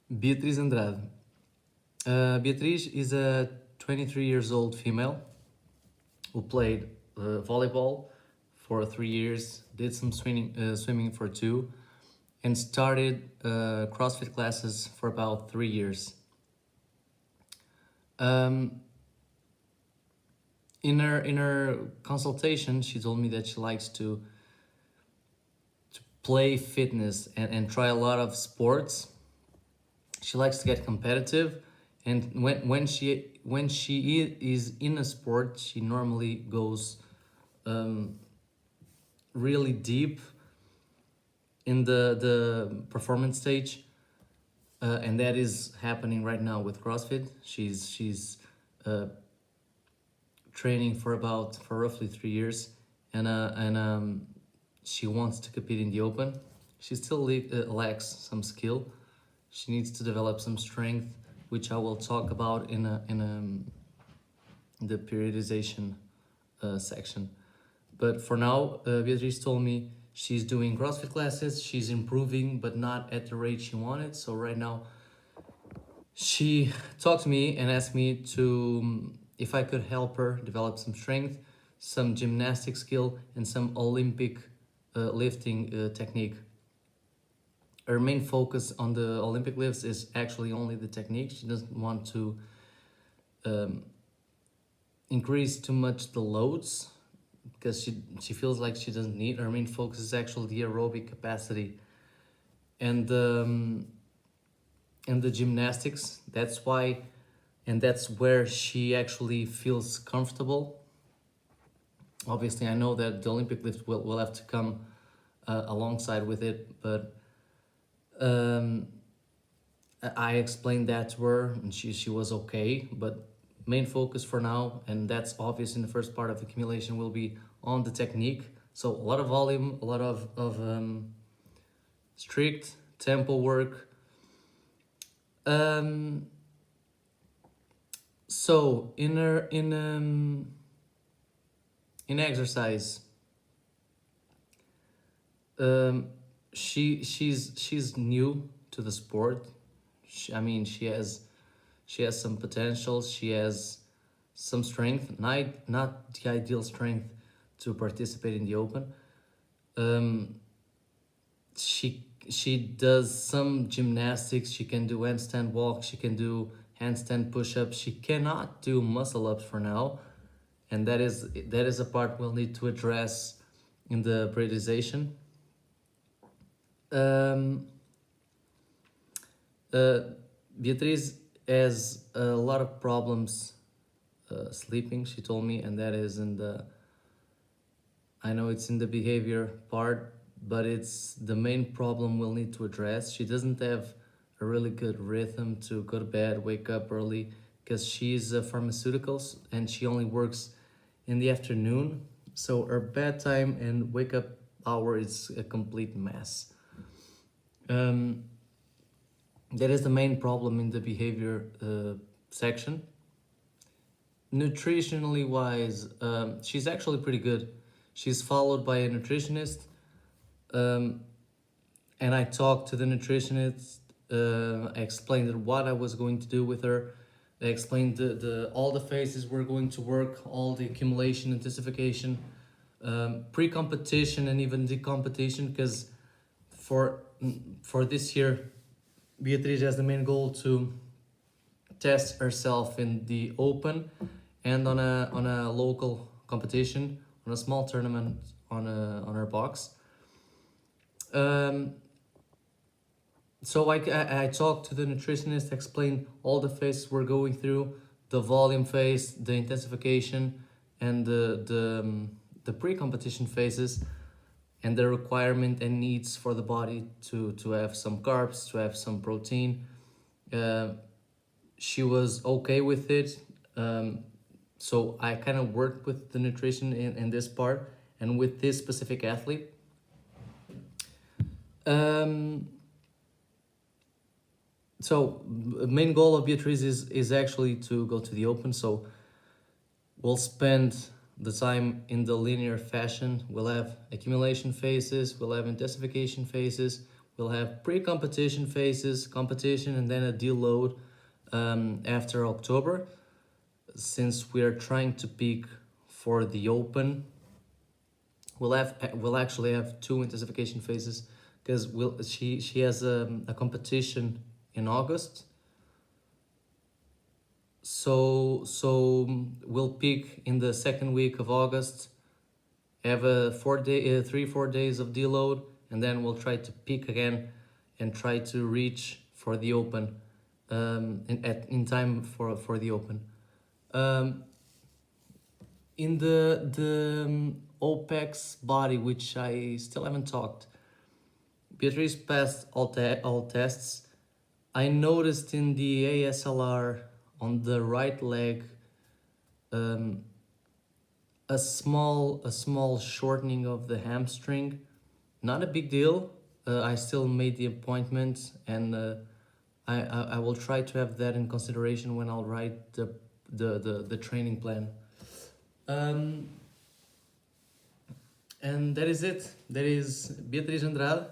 Beatriz Andrade. Beatriz is a 23 years old female who played volleyball for 3 years, did some swimming for two, and started CrossFit classes for about 3 years. Um, in her consultation, she told me that she likes to play fitness and try a lot of sports. She likes to get competitive, and when she is in a sport, she normally goes really deep in the performance stage, and that is happening right now with CrossFit. She's training for roughly 3 years, and she wants to compete in the open. She still lacks some skill. She needs to develop some strength, which I will talk about in the periodization section. But for now, Beatriz told me she's doing CrossFit classes. She's improving, but not at the rate she wanted. So right now, she talked to me and asked me to if I could help her develop some strength, some gymnastic skill, and some Olympic lifting technique. Her main focus on the Olympic lifts is actually only the technique. She doesn't want to increase too much the loads because she feels like she doesn't need. Her main focus is actually the aerobic capacity and the gymnastics. That's why, and that's where she actually feels comfortable. Obviously, I know that the Olympic lift will have to come alongside with it, but I explained that to her, and she was okay. But main focus for now, and that's obvious in the first part of the accumulation, will be on the technique. So a lot of volume, a lot of strict tempo work. So in exercise, she's new to the sport. She has some potential. She has some strength, not the ideal strength to participate in the open. She does some gymnastics. She can do handstand walk. She can do handstand push-ups. She cannot do muscle ups for now, and that is a part we'll need to address in the periodization. Beatriz has a lot of problems sleeping, she told me, and that is I know it's in the behavior part, but it's the main problem we'll need to address. She doesn't have a really good rhythm to go to bed, wake up early, because she's pharmaceuticals and she only works in the afternoon. So her bedtime and wake up hour is a complete mess. That is the main problem in the behavior section. Nutritionally wise, she's actually pretty good. She's followed by a nutritionist, and I talked to the nutritionist. I explained what I was going to do with her. I explained all the phases we're going to work, all the accumulation, intensification, pre-competition, and even the competition. Because for this year, Beatriz has the main goal to test herself in the open and on a local competition, on a small tournament on her box. So I talked to the nutritionist, explained all the phases we're going through, the volume phase, the intensification, and the pre-competition phases, and the requirement and needs for the body to have some carbs, to have some protein. She was okay with it. So I kind of worked with the nutrition in this part and with this specific athlete. So main goal of Beatriz is actually to go to the open. So we'll spend the time in the linear fashion. We'll have accumulation phases, we'll have intensification phases, We'll have pre-competition phases, competition, and then a deload after October. Since we are trying to peak for the Open, we'll actually have two intensification phases because she has a competition in August. So we'll peak in the second week of August, have a 4 days of deload, and then we'll try to peak again and try to reach for the Open in time for the Open. In the OPEX body, which I still haven't talked, Beatriz passed all tests. I noticed in the ASLR on the right leg a small shortening of the hamstring. Not a big deal. I still made the appointment, and I will try to have that in consideration when I'll write the training plan. And that is it. That is Beatriz Andrade.